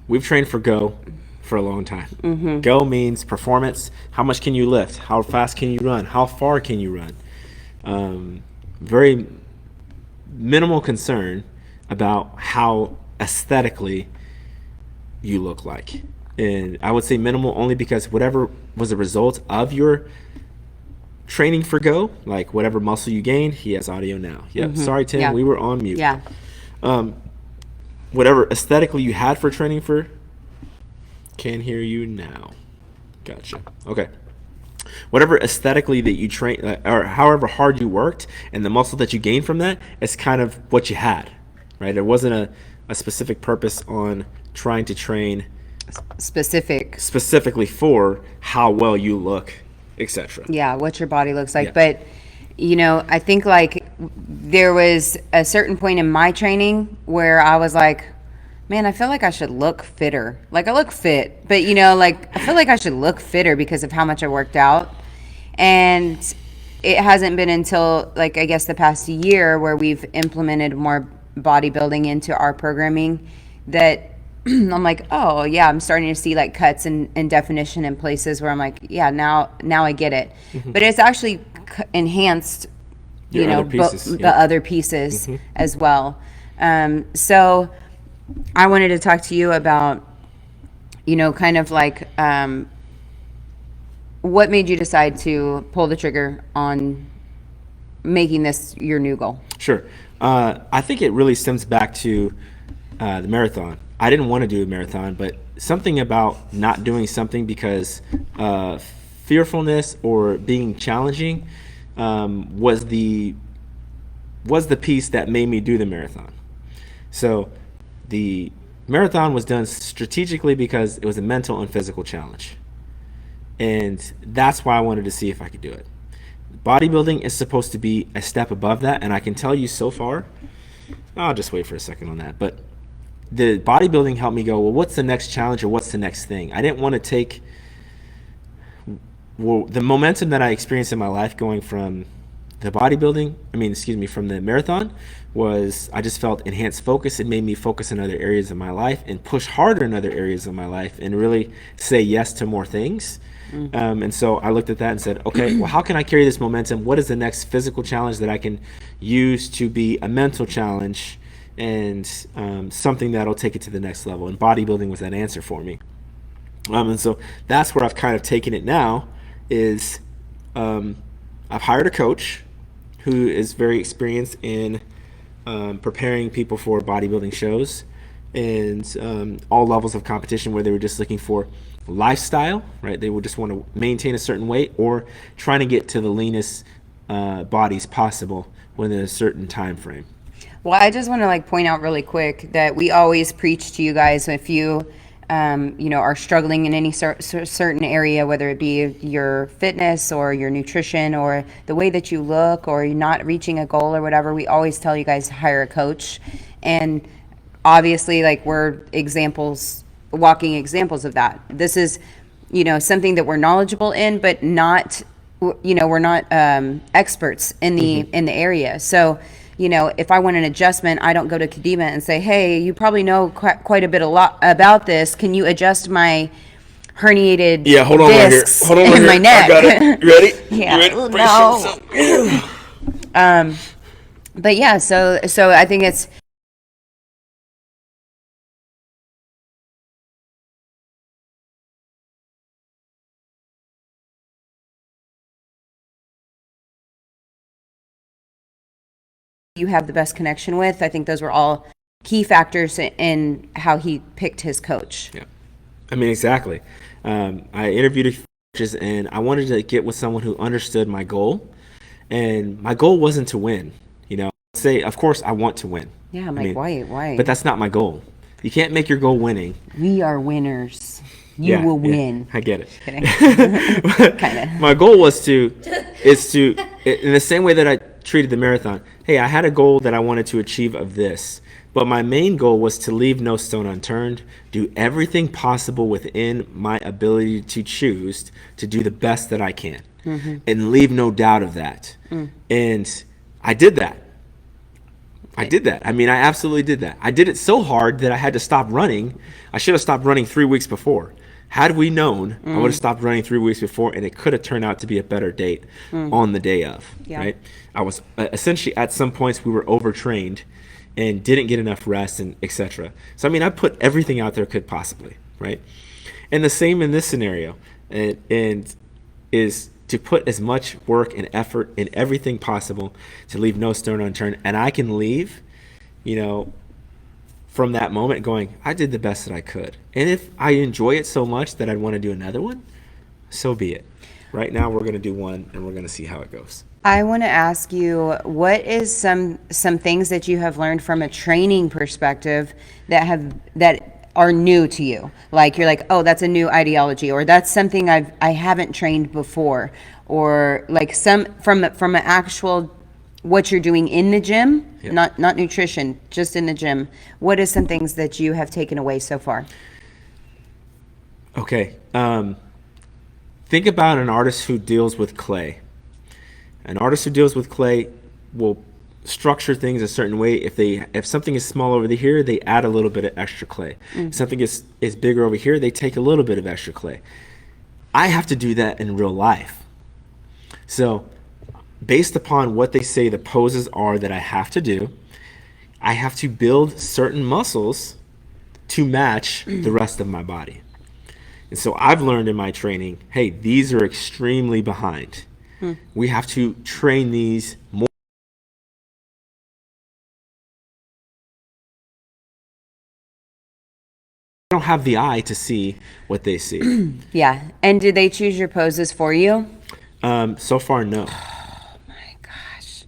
we've trained for go for a long time. Go means performance. How much can you lift? How fast can you run? How far can you run? Very minimal concern about how aesthetically you look like. And I would say minimal only because whatever was a result of your training for go, like whatever muscle you gained, he has audio now. Yep. Sorry, Tim, we were on mute. Yeah. Whatever aesthetically you had for training for, can hear you now. Gotcha. Okay. Whatever aesthetically that you train, or however hard you worked, and the muscle that you gained from that is kind of what you had, right? There wasn't a specific purpose on trying to train specifically for how well you look, etc. Yeah, what your body looks like. Yeah. But, you know, I think like there was a certain point in my training where I was like, man, I feel like I should look fitter. Like I look fit, but you know, like I feel like I should look fitter because of how much I worked out. And it hasn't been until like, I guess the past year where we've implemented more bodybuilding into our programming that I'm like, oh yeah, I'm starting to see like cuts and definition in places where I'm like, yeah, now I get it. But it's actually enhanced, you know, the other pieces as well. So I wanted to talk to you about, you know, kind of like what made you decide to pull the trigger on making this your new goal? Sure. I think it really stems back to the marathon. I didn't want to do a marathon, but something about not doing something because fearfulness or being challenging was the piece that made me do the marathon. So the marathon was done strategically because it was a mental and physical challenge. And that's why I wanted to see if I could do it. Bodybuilding is supposed to be a step above that, and I can tell you so far, I'll just wait for a second on that, but the bodybuilding helped me go, well, what's the next challenge or what's the next thing? I didn't want to take the momentum that I experienced in my life going from the from the marathon was I just felt enhanced focus. It made me focus in other areas of my life and push harder in other areas of my life and really say yes to more things. And so I looked at that and said, okay, well, how can I carry this momentum? What is the next physical challenge that I can use to be a mental challenge and something that'll take it to the next level? And bodybuilding was that answer for me. And so that's where I've kind of taken it now is I've hired a coach who is very experienced in preparing people for bodybuilding shows and all levels of competition where they were just looking for lifestyle, right? They would just want to maintain a certain weight or trying to get to the leanest bodies possible within a certain time frame. Well, I just want to like point out really quick that we always preach to you guys if you you know, are struggling in any certain area, whether it be your fitness or your nutrition or the way that you look or you're not reaching a goal or whatever, we always tell you guys to hire a coach. And obviously, like, we're walking examples of that. This is, you know, something that we're knowledgeable in, but not, you know, we're not experts in the area. So, you know, if I want an adjustment, I don't go to Kadimah and say, hey, you probably know quite a lot about this. Can you adjust my herniated discs in my neck? I got it. You ready? Yeah. You ready? No. But yeah, so I think it's you have the best connection with. I think those were all key factors in how he picked his coach. Yeah, I mean, exactly. I interviewed a few coaches and I wanted to get with someone who understood my goal. And my goal wasn't to win, you know. Say, of course, I want to win. Yeah, I'm like, why? But that's not my goal. You can't make your goal winning. We are winners. You will win. I get it. Kind of. My goal is to, in the same way that I treated the marathon, hey, I had a goal that I wanted to achieve of this, but my main goal was to leave no stone unturned, do everything possible within my ability to choose to do the best that I can, and leave no doubt of that. And I did that. I did that. I mean, I absolutely did that. I did it so hard that I had to stop running. I should have stopped running 3 weeks before. Had we known, I would have stopped running 3 weeks before, and it could have turned out to be a better date on the day of, right? I was essentially, at some points, we were overtrained and didn't get enough rest and etc. So, I mean, I put everything out there could possibly, right? And the same in this scenario, and is to put as much work and effort in everything possible to leave no stone unturned. And I can leave, from that moment going, I did the best that I could. And if I enjoy it so much that I'd want to do another one, so be it. Right now we're going to do one and we're going to see how it goes. I want to ask you, what is some things that you have learned from a training perspective that are new to you? Like, you're like, oh, that's a new ideology, or that's something I haven't trained before, or like some from an actual what you're doing in the gym, not nutrition, just in the gym. What is some things that you have taken away so far? Okay. Think about an artist who deals with clay. An artist who deals with clay will structure things a certain way. If something is small over here, they add a little bit of extra clay. If something is bigger over here, they take a little bit of extra clay. I have to do that in real life. So based upon what they say the poses are that I have to do, I have to build certain muscles to match the rest of my body. And so I've learned in my training, hey, these are extremely behind. We have to train these more. I don't have the eye to see what they see. Yeah. And did they choose your poses for you? So far, no. Oh my gosh.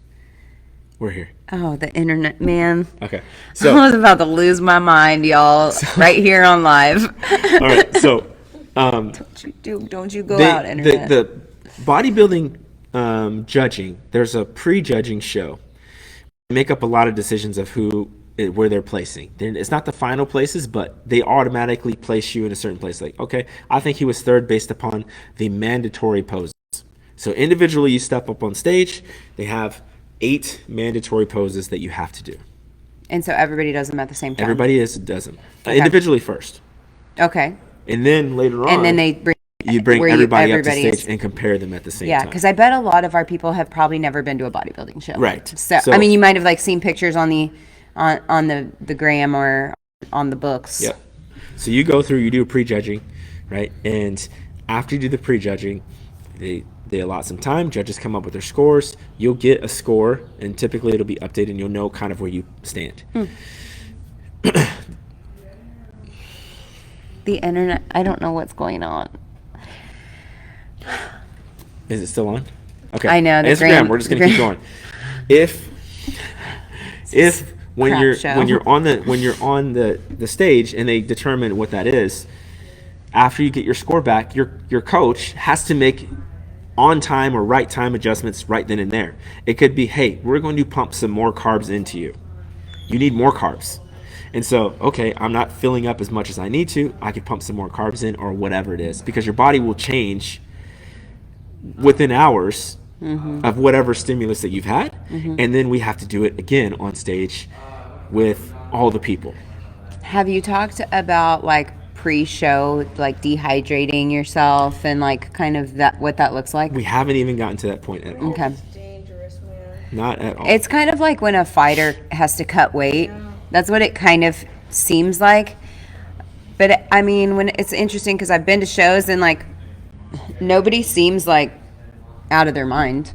We're here. Oh, the internet, man. Okay. I So, was about to lose my mind, y'all, right here on live. all right. So, Don't you go out, internet. the bodybuilding judging, there's a pre-judging show. They make up a lot of decisions of where they're placing. It's not the final places, but they automatically place you in a certain place. Like, okay, I think he was third based upon the mandatory poses. So individually, you step up on stage. They have 8 mandatory poses that you have to do. And so everybody does them at the same time? Everybody does them. Individually first. Okay. And then later on, And then they bring everybody up to stage and compare them at the same time. Yeah, because I bet a lot of our people have probably never been to a bodybuilding show. Right. So I mean, you might have like seen pictures on the gram or on the books. Yep. So you go through, you do a prejudging, right? And after you do the prejudging, they allot some time. Judges come up with their scores. You'll get a score, and typically it'll be updated, and you'll know kind of where you stand. The internet, I don't know what's going on. Is it still on? Okay. I know. The Instagram. We're just gonna keep going. If when you're on the stage and they determine what that is, after you get your score back, your coach has to make on time or right time adjustments right then and there. It could be, hey, we're going to pump some more carbs into you. You need more carbs. And so, okay, I'm not filling up as much as I need to. I could pump some more carbs in or whatever it is, because your body will change within hours of whatever stimulus that you've had. And then we have to do it again on stage with all the people. Have you talked about like pre-show, like dehydrating yourself and like kind of what that looks like? We haven't even gotten to that point at all. Okay. It's dangerous, man. Not at all. It's kind of like when a fighter has to cut weight. That's what it kind of seems like. But I mean, when it's interesting because I've been to shows and like nobody seems like out of their mind.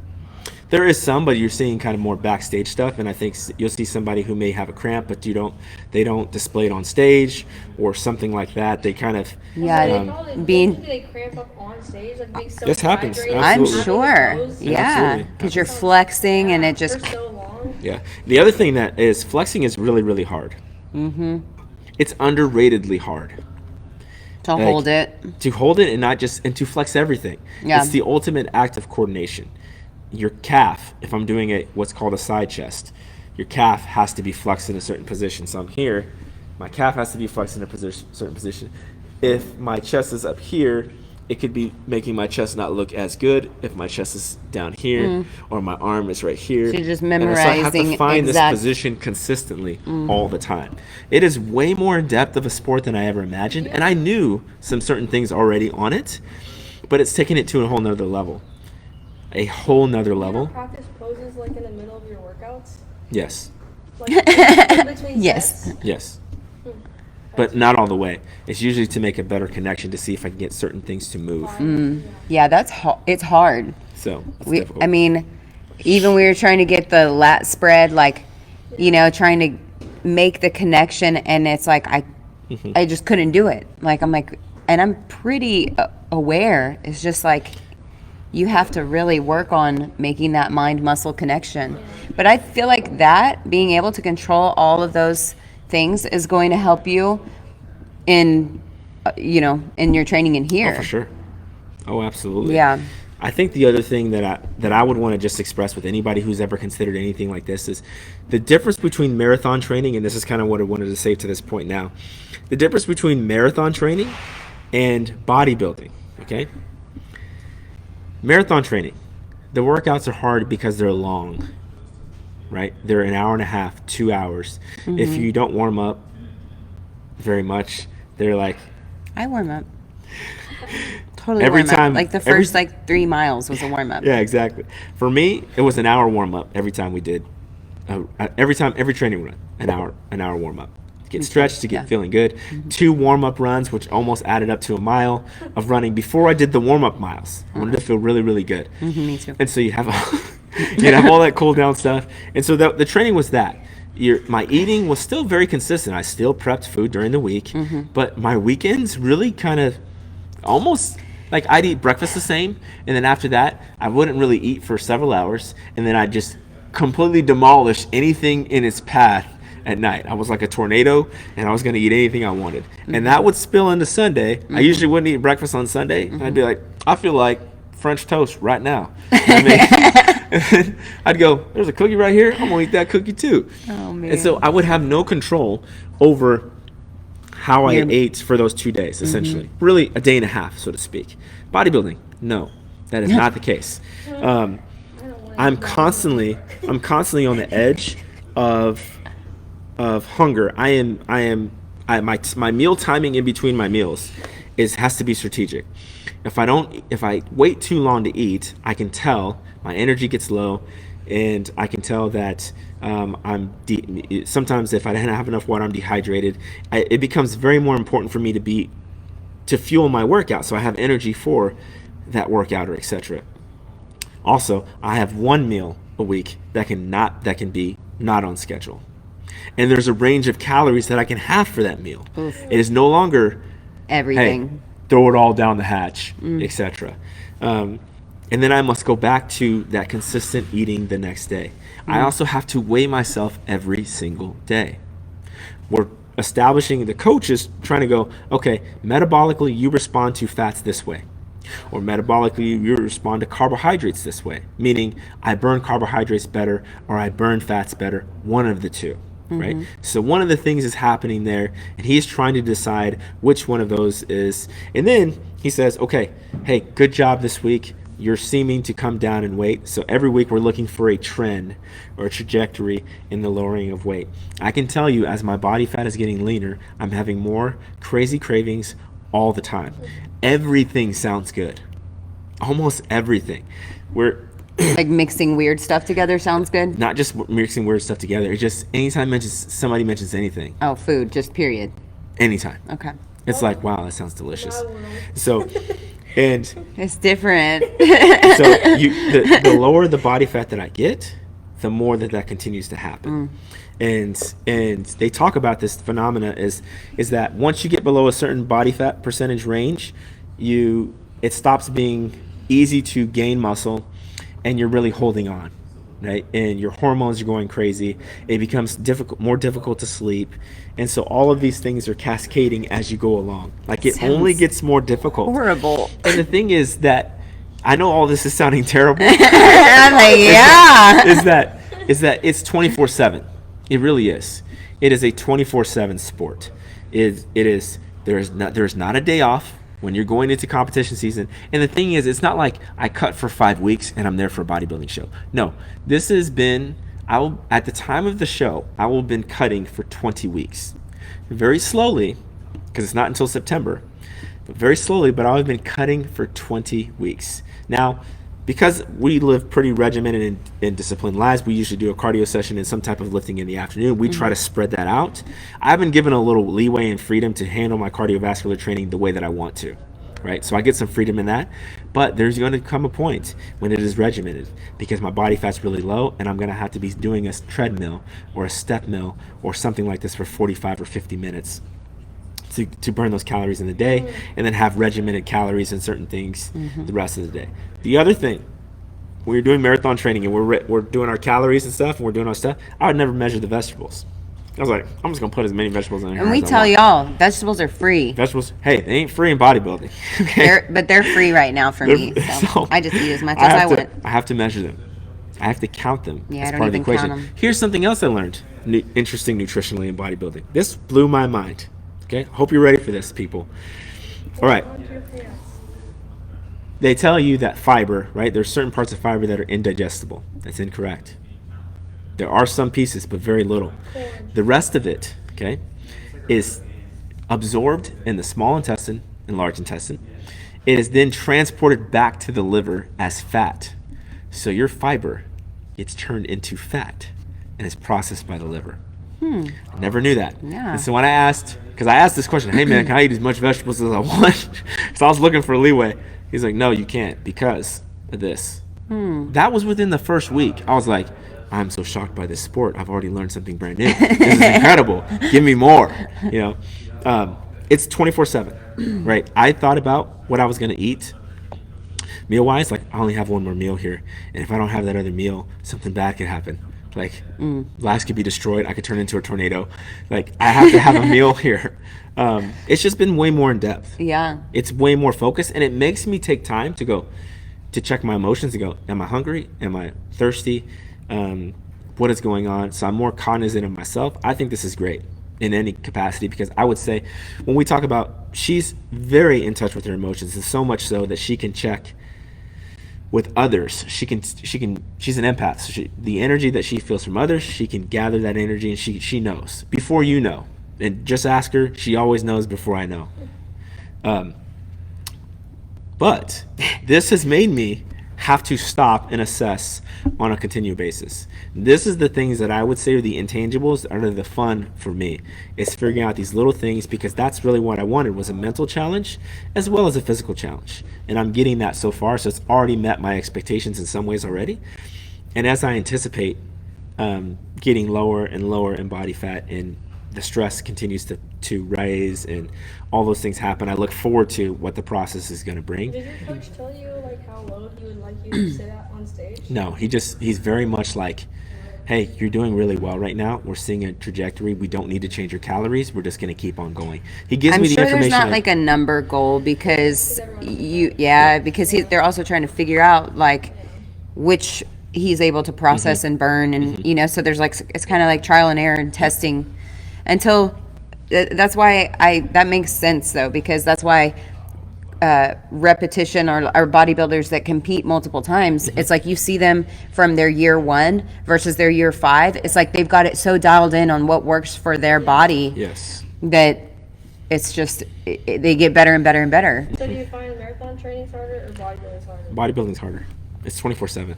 There is some, but you're seeing kind of more backstage stuff, and I think you'll see somebody who may have a cramp, but they don't display it on stage or something like that. They kind of they cramp up on stage, like being so this happens. dehydrated. I'm Absolutely. sure. Yeah, Absolutely. because you're flexing and it just. For so long. Yeah. The other thing that is flexing is really, really hard. It's underratedly hard. To hold it. To hold it and not just, and to flex everything. Yeah. It's the ultimate act of coordination. Your calf, if I'm doing what's called a side chest, your calf has to be flexed in a certain position. So I'm here, my calf has to be flexed in a certain position. If my chest is up here it could be making my chest not look as good if my chest is down here or my arm is right here. So you're just And so I have to memorizing find exact- this position consistently all the time. It is way more in depth of a sport than I ever imagined, and I knew some certain things already on it, but it's taking it to a whole nother level. A whole nother Do you level. ever practice poses like in the middle of your workouts? Yes. Like in between Yes. sets? Yes. But not all the way. It's usually to make a better connection to see if I can get certain things to move. Yeah, it's hard. So it's difficult. I mean, even we were trying to get the lat spread, like, you know, trying to make the connection, and it's like I just couldn't do it. Like I'm like, and I'm pretty aware. It's just like you have to really work on making that mind muscle connection. But I feel like that being able to control all of those things is going to help you in you know, in your training in here. Oh, for sure. Oh, absolutely. Yeah. I think the other thing that I would want to just express with anybody who's ever considered anything like this is the difference between marathon training, and this is kind of what I wanted to say to this point now. The difference between marathon training and bodybuilding, okay? Marathon training, the workouts are hard because they're long, right? They're an hour and a half, 2 hours. If you don't warm up very much, they're like, I warm up. Totally Every warm up. time- Like the every- first like 3 miles was a warm up. yeah, exactly. For me, it was an hour warm up every time we did. Every training run, an hour warm up. Get stretched to get Yeah. feeling good. 2 warm up runs, which almost added up to a mile of running before I did the warm up miles. I wanted to feel really, really good. Me too. And so you have all that cool down stuff. And so the training was that. My eating was still very consistent. I still prepped food during the week, but my weekends really kind of almost like I'd eat breakfast the same, and then after that I wouldn't really eat for several hours, and then I'd just completely demolish anything in its path at night. I was like a tornado, and I was going to eat anything I wanted, and that would spill into Sunday. I usually wouldn't eat breakfast on Sunday, and I'd be like, I feel like French toast right now. And then I'd go, there's a cookie right here, I'm gonna eat that cookie too. Oh, man. And so I would have no control over how I Yeah. ate for those 2 days, essentially. Really a day and a half, so to speak. Bodybuilding, no, that is not the case. I'm constantly on the edge of hunger. My meal timing in between my meals has to be strategic. If I wait too long to eat, I can tell my energy gets low, and I can tell that sometimes if I don't have enough water, I'm dehydrated. It becomes very more important for me to fuel my workout, so I have energy for that workout or etc. Also, I have one meal a week that can be not on schedule, and there's a range of calories that I can have for that meal. Oof. It is no longer Everything. hey, throw it all down the hatch, etc. And then I must go back to that consistent eating the next day. I also have to weigh myself every single day. We're establishing, the coach is trying to go, okay, metabolically you respond to fats this way, or metabolically you respond to carbohydrates this way, meaning I burn carbohydrates better or I burn fats better, one of the two. Right? So one of the things is happening there, and he's trying to decide which one of those is. And then he says, okay, hey, good job this week. You're seeming to come down in weight. So every week we're looking for a trend or a trajectory in the lowering of weight. I can tell you, as my body fat is getting leaner, I'm having more crazy cravings all the time. Everything sounds good. Almost everything. We're Like mixing weird stuff together sounds good. not just mixing weird stuff together. It's just anytime somebody mentions anything, Oh, food, just period. anytime. Okay. It's like, wow, that sounds delicious. Wow. So, and It's different. so the lower the body fat that I get, the more that continues to happen. And they talk about this phenomena is that once you get below a certain body fat percentage range, it stops being easy to gain muscle, and you're really holding on, right? And your hormones are going crazy. It becomes more difficult to sleep. And so all of these things are cascading as you go along. Like it only Sounds gets more difficult. Horrible. And the thing is that I know all this is sounding terrible. I'm like, yeah. is that it's 24/7. It really is. It is a 24/7 sport. There is not a day off when you're going into competition season. And the thing is, it's not like I cut for 5 weeks and I'm there for a bodybuilding show. No, this has been, at the time of the show, I will have been cutting for 20 weeks. Very slowly, because it's not until September, but very slowly, but I've been cutting for 20 weeks. Now, because we live pretty regimented and disciplined lives, we usually do a cardio session and some type of lifting in the afternoon. We try to spread that out. I've been given a little leeway and freedom to handle my cardiovascular training the way that I want to, right? So I get some freedom in that, but there's going to come a point when it is regimented because my body fat's really low and I'm going to have to be doing a treadmill or a step mill or something like this for 45 or 50 minutes to burn those calories in the day, and then have regimented calories and certain things the rest of the day. The other thing, when you're doing marathon training and we're doing our calories and stuff, and we're doing our stuff, I would never measure the vegetables. I was like, I'm just gonna put as many vegetables in here. And we as I tell want. y'all, vegetables are free. Vegetables, hey, they ain't free in bodybuilding. Okay? But they're free right now for me. So I just eat as much as I want. I have to measure them. I have to count them Yeah, as I don't part of the even count equation. them. Here's something else I learned, interesting nutritionally in bodybuilding. This blew my mind. Okay, hope you're ready for this, people. All right. They tell you that fiber, right? There's certain parts of fiber that are indigestible. That's incorrect. There are some pieces, but very little. The rest of it, okay, is absorbed in the small intestine and large intestine. It is then transported back to the liver as fat. So your fiber gets turned into fat and is processed by the liver. I never knew that. Yeah. And so when I asked this question, hey man, can I eat as much vegetables as I want? So I was looking for leeway. He's like, no, you can't because of this. That was within the first week. I was like, I'm so shocked by this sport. I've already learned something brand new. This is incredible. Give me more. You know, it's 24/7, right? I thought about what I was gonna eat meal-wise. Like, I only have one more meal here, and if I don't have that other meal, something bad could happen. Like, lives could be destroyed. I could turn into a tornado. Like, I have to have a meal here. It's just been way more in depth. Yeah. It's way more focused, and it makes me take time to check my emotions and go, am I hungry? Am I thirsty? What is going on? So I'm more cognizant of myself. I think this is great in any capacity because I would say when we talk about, she's very in touch with her emotions, and so much so that she can check with others. She's an empath. So the energy that she feels from others, she can gather that energy, and she knows before you know. And just ask her. She always knows before I know. But this has made me have to stop and assess on a continual basis. This is the things that I would say are the intangibles that are the fun for me, is figuring out these little things, because that's really what I wanted, was a mental challenge as well as a physical challenge. And I'm getting that so far, so it's already met my expectations in some ways already. And as I anticipate getting lower and lower in body fat, and the stress continues to rise and all those things happen, I look forward to what the process is going to bring. Did your coach tell you like how low he would like you to sit at on stage? No, he's very much like, hey, you're doing really well right now. We're seeing a trajectory. We don't need to change your calories. We're just going to keep on going. He gives me the sure information. there's not like a number goal because they're also trying to figure out like which he's able to process and burn, and you know, so there's like, it's kind of like trial and error and testing until that's why that makes sense though, because that's why repetition, or bodybuilders that compete multiple times, it's like you see them from their year 1 versus their year 5. It's like they've got it so dialed in on what works for their body. Yes. That it's just they get better and better and better. So do you find marathon training harder or bodybuilding harder? Bodybuilding's harder. It's 24/7.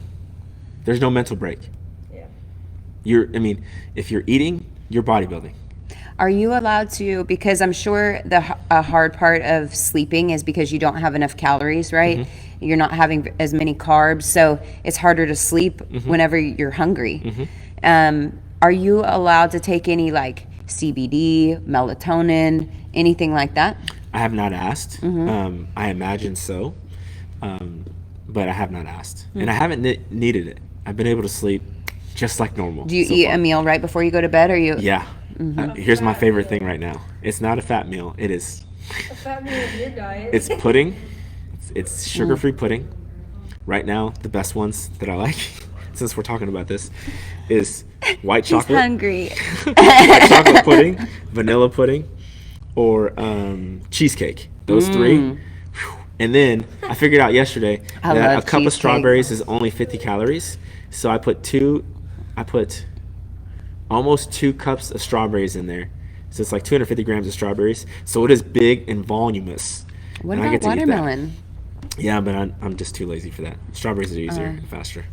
There's no mental break. Yeah. If you're eating, you're bodybuilding. Are you allowed to, because I'm sure a hard part of sleeping is because you don't have enough calories, right? You're not having as many carbs, so it's harder to sleep whenever you're hungry. Are you allowed to take any like CBD, melatonin, anything like that? I have not asked. I imagine so, but I have not asked. And I haven't needed it. I've been able to sleep just like normal. Do you so eat far. a meal right before you go to bed, or you? Yeah. Here's my favorite thing right now. It's not a fat meal. It is. A fat meal in your diet. It's pudding. It's sugar-free pudding. Right now, the best ones that I like, since we're talking about this, is white chocolate. He's hungry. White chocolate pudding, vanilla pudding, or cheesecake. Those three And then I figured out yesterday I that love a cup of cheesecake. strawberries is only 50 calories. So I put almost 2 cups of strawberries in there. So it's like 250 grams of strawberries. So it is big and voluminous. What And I about get to eat that. watermelon? Yeah, but I'm just too lazy for that. Strawberries are easier and faster.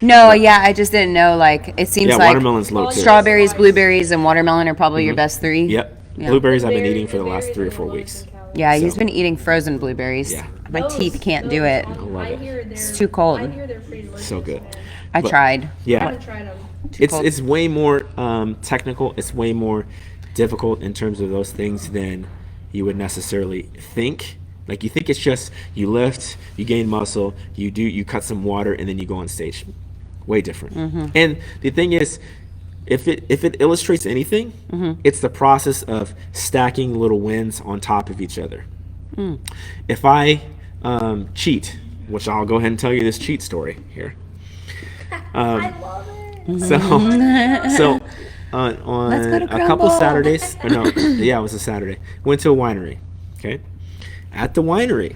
No, yeah, I just didn't know. Like, it seems Yeah, like watermelon's low too. strawberries, blueberries, and watermelon are probably your best 3. Yep. Yeah. Blueberries I've been eating for the last 3 or 4 weeks. Yeah, he's So- been eating frozen blueberries. Yeah. My teeth can't do it. love it. It's too cold. I hear they're pretty delicious. So good. Man. I But- tried. I Yeah. haven't tried them. cold. It's way more technical. It's way more difficult in terms of those things than you would necessarily think. Like, you think it's just you lift, you gain muscle, you cut some water, and then you go on stage. Way different. And the thing is, if it illustrates anything, it's the process of stacking little wins on top of each other. If I cheat, which I'll go ahead and tell you this cheat story here. I love it. So on Let's go to a couple Crumble. Saturdays, or no, yeah, it was a Saturday. Went to a winery. Okay, at the winery,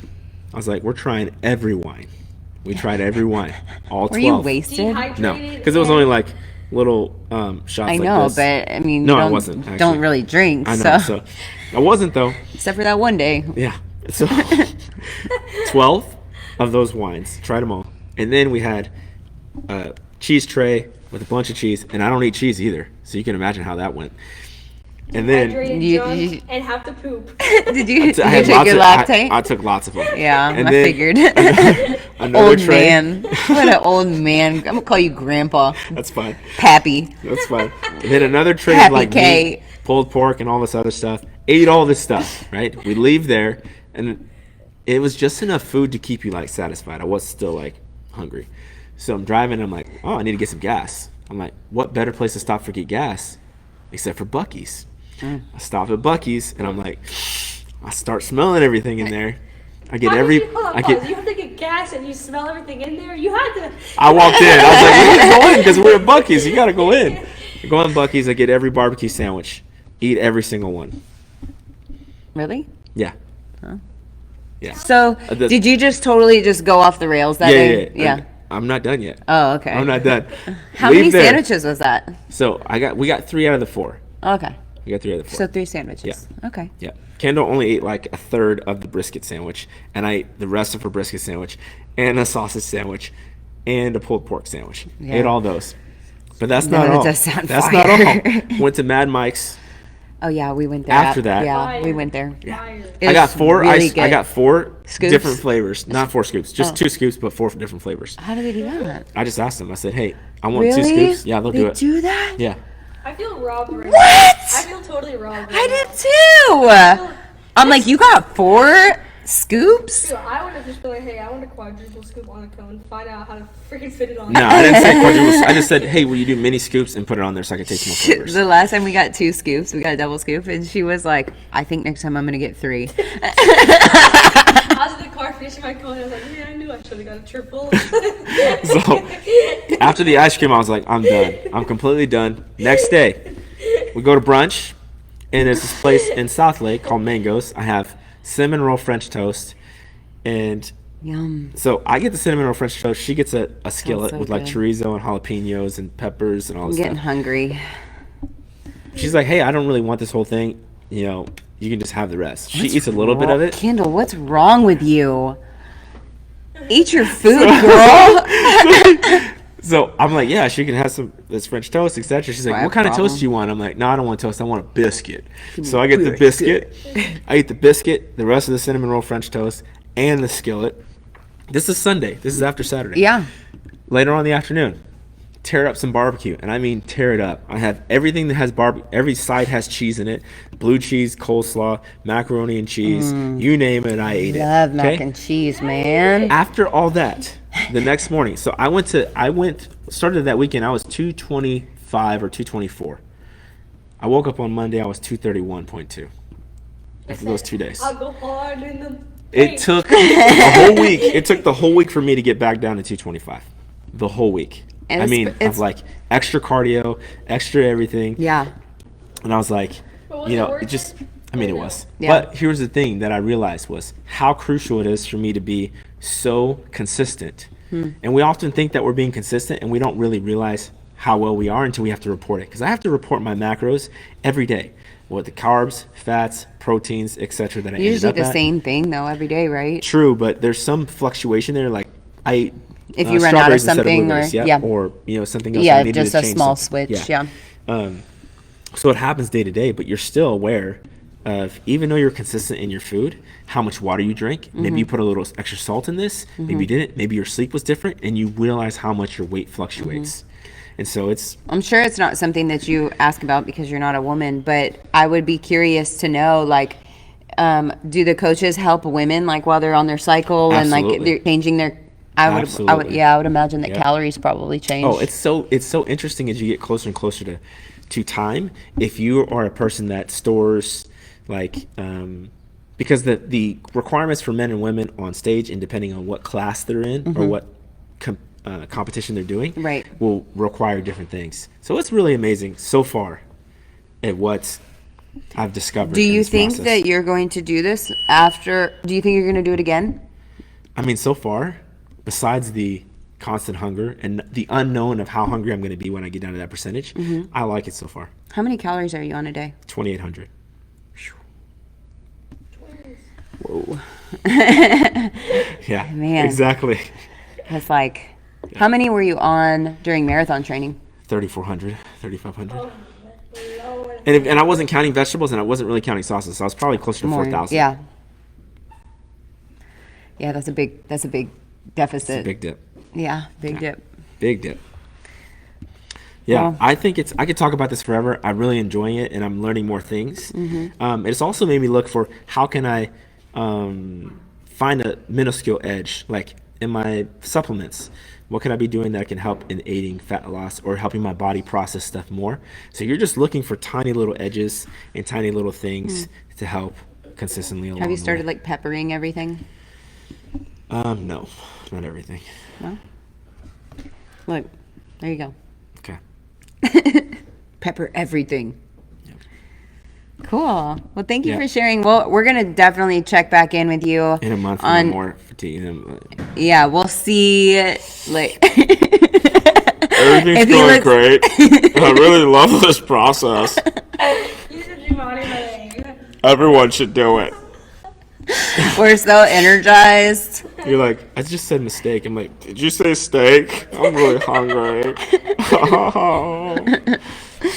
I was like, we're trying every wine. We tried every wine, all 12. Were you wasted? Dehydrated. No, because it was only like little shots. I like know, this. but I mean, No, I don't, wasn't, actually. don't really drink. I know. So, So I wasn't though. except for that one day. Yeah. So 12 of those wines, tried them all, and then we had a cheese tray with a bunch of cheese, and I don't eat cheese either, so you can imagine how that went. And then Hydrated, You- drunk, you- and have to poop. Did you, I had take lots your of- lactate? I took lots of them. Yeah, And I then figured. another Old tray. man. What an old man. I'm going to call you Grandpa. That's fine. Pappy. That's fine. And then another tray Happy of like K. meat, pulled pork, and all this other stuff. Ate all this stuff, right? We leave there, and it was just enough food to keep you like satisfied. I was still like hungry, so I'm driving. I'm like, oh, I need to get some gas. I'm like, what better place to stop for get gas, except for Buc-ee's? I stop at Buc-ee's, and I'm like, I start smelling everything in there. I get How every. did you, hold on, I pause. get. You have to get gas and you smell everything in there. You had to. I walked in. I was like, you can go in because we're at Buc-ee's. You gotta go in. I go on Buc-ee's. I get every barbecue sandwich. Eat every single one. Really? Yeah. Yeah. So, the- did you just totally just go off the rails that day? Yeah. I'm not done yet. Oh, okay. I'm not done. How Leave many there. sandwiches was that? So we got 3 out of the 4. Okay. We got 3 out of the 4. So 3 sandwiches. Okay. Yeah. Kendall only ate like a third of the brisket sandwich, and I ate the rest of her brisket sandwich, and a sausage sandwich, and a pulled pork sandwich. Yeah. Ate all those. But that's No, not that all. does sound That's fire. not all. Went to Mad Mike's. Oh yeah, we went there. After that- Yeah, we Fire. went there. Fire. It I got was 4 really ice. I good. got 4 Scoops? different flavors. Not 4 scoops, just Oh. 2 scoops, but 4 different flavors. How do they do that? I just asked them. I said, "Hey, I want 2 Really? scoops." Yeah, they'll They do it. do that? Yeah. I feel robbed right now. What? I feel totally robbed. Right I now. did too. I'm like, you got 4 scoops? Dude, I would have just been like, hey, I want a quadruple scoop on a cone. Find out how to freaking fit it on. No, I didn't say quadruple. I just said, "Hey, will you do mini scoops and put it on there so I can taste more flavors?" The last time we got 2 scoops, we got a double scoop, and she was like, I think next time I'm gonna get 3. I was in the car finishing my cone. I was like, yeah, I knew I should have got a triple. So after the ice cream, I was like, "I'm done. I'm completely done." Next day, we go to brunch, and there's this place in South Lake called Mangoes. I have cinnamon roll French toast, and Yum. so I get the cinnamon roll French toast. She gets a skillet so with like good. chorizo and jalapenos and peppers and all I'm this getting stuff. hungry. She's like, "Hey, I don't really want this whole thing. You know, you can just have the rest." She eats a little bit of it. Kendall, what's wrong with you? Eat your food, girl. So I'm like, "Yeah, she can have some this French toast, etc." She's like, Right, "What kind of problem. toast do you want?" I'm like, "No, I don't want toast. I want a biscuit." So I get the biscuit. I eat the biscuit, the rest of the cinnamon roll French toast, and the skillet. This is Sunday. This is after Saturday. Yeah. Later on in the afternoon, tear up some barbecue, and I mean tear it up. I have everything that has barbecue. Every side has cheese in it: blue cheese, coleslaw, macaroni and cheese. You name it, I ate it. Love mac okay? and cheese, man. After all that, the next morning, so started that weekend, I was 225 or 224. I woke up on Monday, I was 231.2 after those 2 days. I'll go hard in the It took a whole week. It took the whole week for me to get back down to 225. The whole week. And I it's- mean, it's- of like extra cardio, extra everything. Yeah. And I was like, But was you it know, worth it just, I mean, it was. Yeah. But here's the thing that I realized was how crucial it is for me to be so consistent. And we often think that we're being consistent, and we don't really realize how well we are until we have to report it. Because I have to report my macros every day. What the carbs, fats, proteins, etc. that I You ended usually up eat the at. same thing though every day, right? True, but there's some fluctuation there. Like I ate If you run out of strawberries instead something, blueberries, or or something else. I yeah, needed just to a change small something. switch. Yeah. So it happens day to day, but you're still aware of, even though you're consistent in your food, how much water you drink. Maybe you put a little extra salt in this. Maybe you didn't. Maybe your sleep was different, and you realize how much your weight fluctuates. And so it's I'm sure it's not something that you ask about because you're not a woman, but I would be curious to know, like, do the coaches help women like while they're on their cycle and like Absolutely. they're changing their? I would Absolutely. I would imagine that Yeah. calories probably change. Oh, it's so interesting as you get closer and closer to time. If you are a person that stores like because the requirements for men and women on stage, and depending on what class they're in or what competition they're doing, Right. will require different things. So it's really amazing so far at what I've discovered. Do in you this think process. that you're going to do this after? Do you think you're going to do it again? I mean, so far, besides the constant hunger and the unknown of how hungry I'm going to be when I get down to that percentage, I like it so far. How many calories are you on a day? 2,800. Whoa. Yeah, Man. exactly. That's like, how many were you on during marathon training? 3,400, 3,500. Lord. And I wasn't counting vegetables, and I wasn't really counting sauces, so I was probably closer to More. 4,000. Yeah. Yeah, that's a big deficit. It's a big dip. Yeah, big dip. Big dip. Yeah, Well- I think I could talk about this forever. I'm really enjoying it, and I'm learning more things. It's also made me look for how can I find a minuscule edge, like in my supplements. What can I be doing that can help in aiding fat loss or helping my body process stuff more? So you're just looking for tiny little edges and tiny little things to help consistently along Have you the started way. like peppering everything? No, not everything. No. Look, there you go. Okay. Pepper everything. Yep. Cool. Well, thank you Yeah. for sharing. Well, we're gonna definitely check back in with you In a month, when on. I'm more fatigued. Yeah, we'll see. Like, Everything's If he going looks- great. I really love this process. You should do body weighing. Everyone should do it. we're so energized. You're like, I just said mistake. I'm like, did you say steak? I'm really hungry.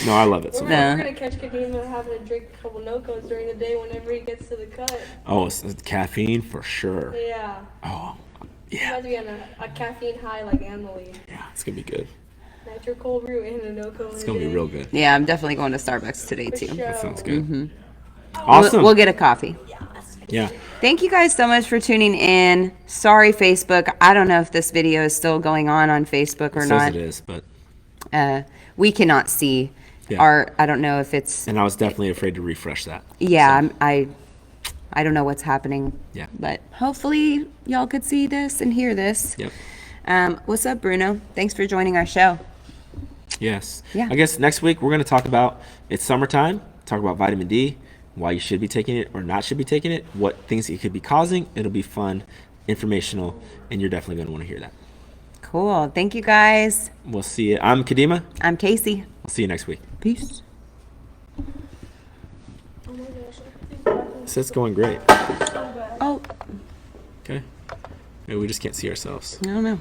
No, I love it so much. We're gonna catch Kadimah having to drink a couple no-cos during the day whenever he gets to the cut. Oh, it's caffeine for sure. Yeah. Oh, He yeah. has to be on a caffeine high like Emily. Yeah, it's going to be good. Nitro cold brew and a no-co. It's going to be real good. Yeah, I'm definitely going to Starbucks today too. That sounds good. We'll, Awesome. we'll get a coffee. Yeah. Thank you guys so much for tuning in. Sorry, Facebook. I don't know if this video is still going on Facebook or It says not. it is, but, We cannot see Yeah. I don't know if it's. and I was definitely afraid to refresh that. Yeah, I don't know what's happening. Yeah. But hopefully y'all could see this and hear this. Yep. What's up, Bruno? Thanks for joining our show. Yes. Yeah. I guess next week we're going to talk about, it's summertime, talk about vitamin D, why you should be taking it or not should be taking it, what things it could be causing. It'll be fun, informational, and you're definitely going to want to hear that. Cool. Thank you guys. We'll see you. I'm Kadimah. I'm Casey. I'll see you next week. Peace. Oh my gosh, I think So it's going great. so bad. Oh, Okay. Maybe we just can't see ourselves. I don't know.